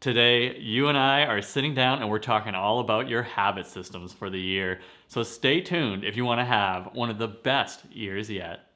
Today, you and I are sitting down and we're talking all about your habit systems for the year. So stay tuned if you want to have one of the best years yet.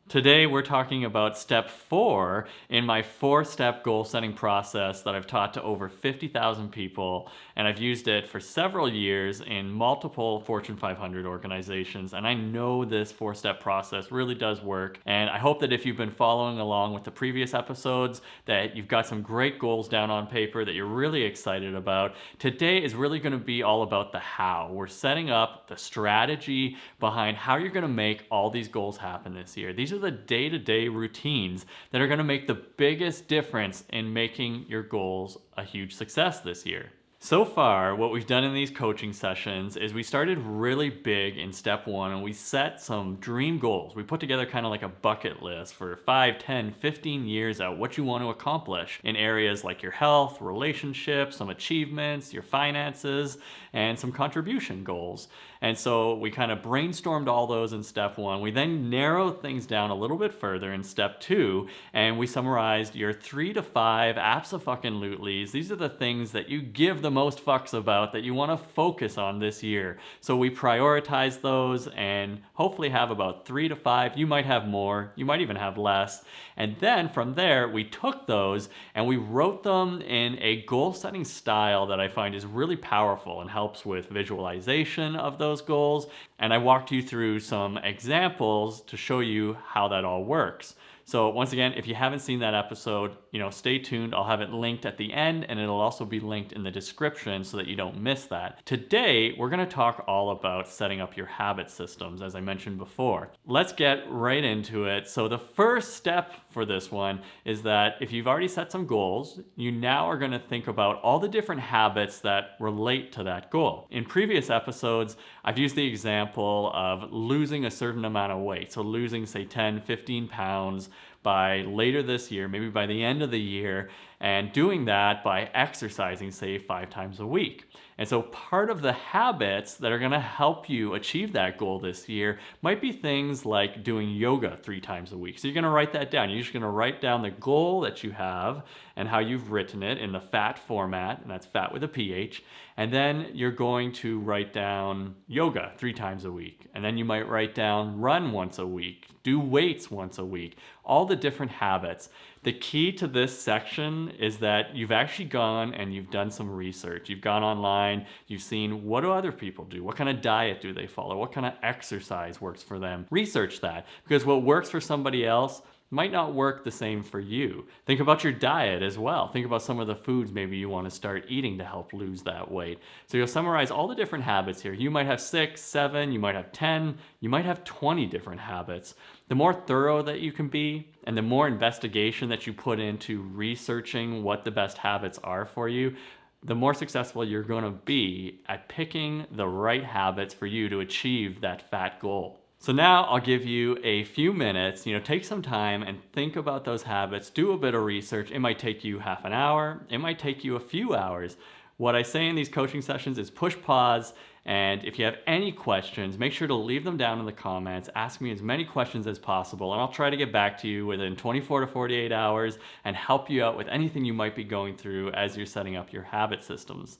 Today, we're talking about step 4 in my 4-step goal setting process that I've taught to over 50,000 people, and I've used it for several years in multiple Fortune 500 organizations, and I know this 4-step process really does work, and I hope that if you've been following along with the previous episodes, that you've got some great goals down on paper that you're really excited about. Today is really going to be all about the how. We're setting up the strategy behind how you're going to make all these goals happen this year. These are the day-to-day routines that are going to make the biggest difference in making your goals a huge success this year. So far, what we've done in these coaching sessions is we started really big in step 1 and we set some dream goals. We put together kind of like a bucket list for 5, 10, 15 years out what you want to accomplish in areas like your health, relationships, some achievements, your finances, and some contribution goals. And so we kind of brainstormed all those in step 1. We then narrowed things down a little bit further in step 2, and we summarized your 3 to 5 abso-fucking-lutely's. These are the things that you give the most fucks about that you want to focus on this year. So we prioritize those and hopefully have about 3 to 5. You might have more, you might even have less. And then from there, we took those and we wrote them in a goal setting style that I find is really powerful and helps with visualization of those goals. And I walked you through some examples to show you how that all works. So once again, if you haven't seen that episode, stay tuned. I'll have it linked at the end, and it'll also be linked in the description so that you don't miss that. Today, we're going to talk all about setting up your habit systems, as I mentioned before. Let's get right into it. So the first step for this one is that if you've already set some goals, you now are going to think about all the different habits that relate to that goal. In previous episodes, I've used the example of losing a certain amount of weight. So losing, say, 10, 15 pounds by later this year, maybe by the end of the year, and doing that by exercising, say, 5 times a week. And so part of the habits that are going to help you achieve that goal this year might be things like doing yoga 3 times a week. So you're going to write that down. You're just going to write down the goal that you have and how you've written it in the FAT format, and that's fat with a PH. And then you're going to write down yoga 3 times a week. And then you might write down run once a week, do weights once a week, all the different habits. The key to this section is that you've actually gone and you've done some research. You've gone online, you've seen what do other people do? What kind of diet do they follow? What kind of exercise works for them? Research that, because what works for somebody else might not work the same for you. Think about your diet as well. Think about some of the foods maybe you want to start eating to help lose that weight. So you'll summarize all the different habits here. You might have 6, 7, you might have 10, you might have 20 different habits. The more thorough that you can be and the more investigation that you put into researching what the best habits are for you, the more successful you're going to be at picking the right habits for you to achieve that fat goal. So now I'll give you a few minutes, take some time and think about those habits, do a bit of research. It might take you half an hour, it might take you a few hours. What I say in these coaching sessions is push pause, and if you have any questions, make sure to leave them down in the comments. Ask me as many questions as possible, and I'll try to get back to you within 24 to 48 hours and help you out with anything you might be going through as you're setting up your habit systems.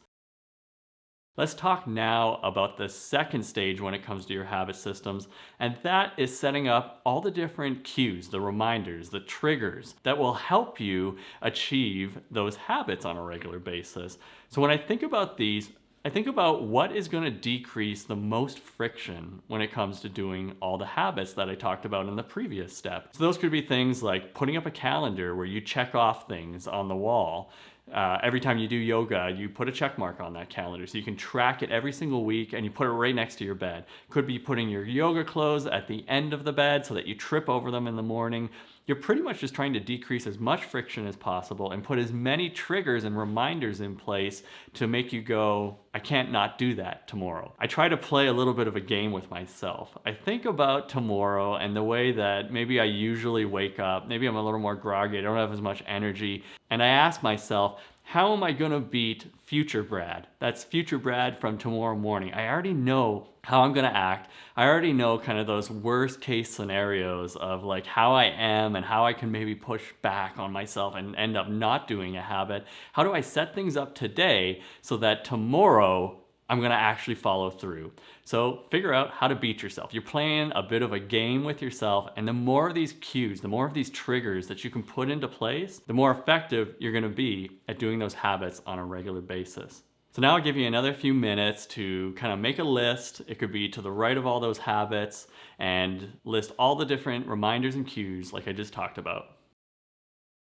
Let's talk now about the second stage when it comes to your habit systems, and that is setting up all the different cues, the reminders, the triggers that will help you achieve those habits on a regular basis. So when I think about these, I think about what is going to decrease the most friction when it comes to doing all the habits that I talked about in the previous step. So those could be things like putting up a calendar where you check off things on the wall. Every time you do yoga, you put a check mark on that calendar so you can track it every single week and you put it right next to your bed. Could be putting your yoga clothes at the end of the bed so that you trip over them in the morning. You're pretty much just trying to decrease as much friction as possible and put as many triggers and reminders in place to make you go, I can't not do that tomorrow. I try to play a little bit of a game with myself. I think about tomorrow and the way that maybe I usually wake up. Maybe I'm a little more groggy. I don't have as much energy. And I ask myself, how am I gonna beat future Brad? That's future Brad from tomorrow morning. I already know how I'm gonna act. I already know kind of those worst case scenarios of like how I am and how I can maybe push back on myself and end up not doing a habit. How do I set things up today so that tomorrow I'm gonna actually follow through? So figure out how to beat yourself. You're playing a bit of a game with yourself, and the more of these cues, the more of these triggers that you can put into place, the more effective you're gonna be at doing those habits on a regular basis. So now I'll give you another few minutes to kind of make a list. It could be to the right of all those habits and list all the different reminders and cues like I just talked about.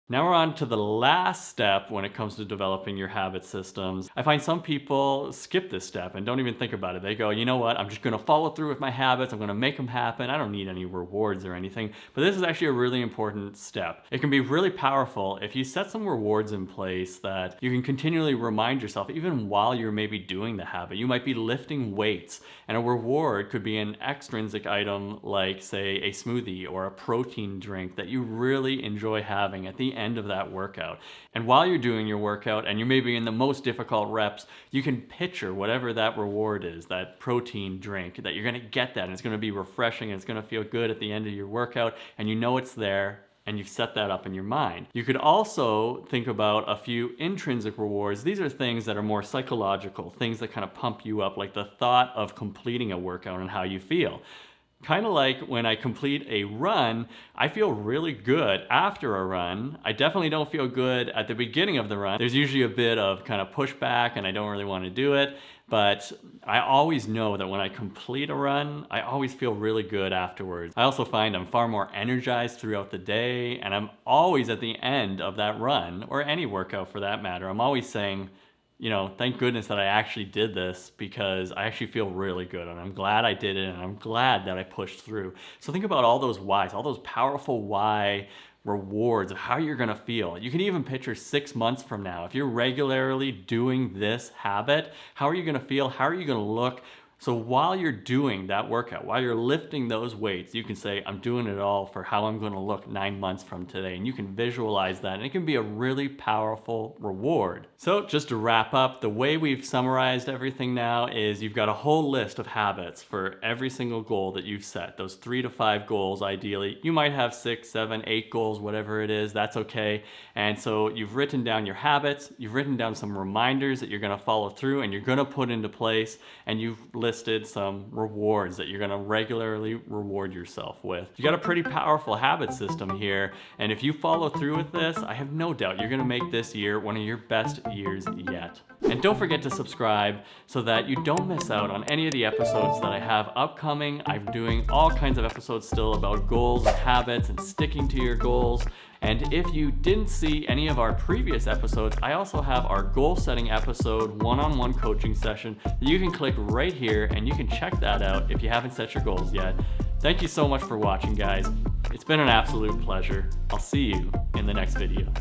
Now we're on to the last step when it comes to developing your habit systems. I find some people skip this step and don't even think about it. They go, you know what, I'm just gonna follow through with my habits, I'm gonna make them happen, I don't need any rewards or anything. But this is actually a really important step. It can be really powerful if you set some rewards in place that you can continually remind yourself, even while you're maybe doing the habit. You might be lifting weights, and a reward could be an extrinsic item like, say, a smoothie or a protein drink that you really enjoy having at the end of that workout. And while you're doing your workout and you're maybe in the most difficult reps, you can picture whatever that reward is, that protein drink, that you're gonna get that and it's gonna be refreshing and it's gonna feel good at the end of your workout, and you know it's there and you've set that up in your mind. You could also think about a few intrinsic rewards. These are things that are more psychological, things that kind of pump you up, like the thought of completing a workout and how you feel. Kind of like when I complete a run, I feel really good after a run. I definitely don't feel good at the beginning of the run. There's usually a bit of kind of pushback and I don't really want to do it, but I always know that when I complete a run, I always feel really good afterwards. I also find I'm far more energized throughout the day, and I'm always at the end of that run, or any workout for that matter, I'm always saying, you know, thank goodness that I actually did this, because I actually feel really good and I'm glad I did it and I'm glad that I pushed through. So think about all those whys, all those powerful why rewards of how you're gonna feel. You can even picture 6 months from now, if you're regularly doing this habit, how are you gonna feel? How are you gonna look? So while you're doing that workout, while you're lifting those weights, you can say, I'm doing it all for how I'm gonna look 9 months from today. And you can visualize that, and it can be a really powerful reward. So just to wrap up, the way we've summarized everything now is you've got a whole list of habits for every single goal that you've set, those 3 to 5 goals ideally. You might have 6, 7, 8 goals, whatever it is, that's okay. And so you've written down your habits, you've written down some reminders that you're gonna follow through and you're gonna put into place, and you've listed some rewards that you're gonna regularly reward yourself with. You got a pretty powerful habit system here, and if you follow through with this, I have no doubt you're gonna make this year one of your best years yet. And don't forget to subscribe so that you don't miss out on any of the episodes that I have upcoming. I'm doing all kinds of episodes still about goals and habits and sticking to your goals. And if you didn't see any of our previous episodes, I also have our goal setting episode one-on-one coaching session that you can click right here and you can check that out if you haven't set your goals yet. Thank you so much for watching, guys. It's been an absolute pleasure. I'll see you in the next video.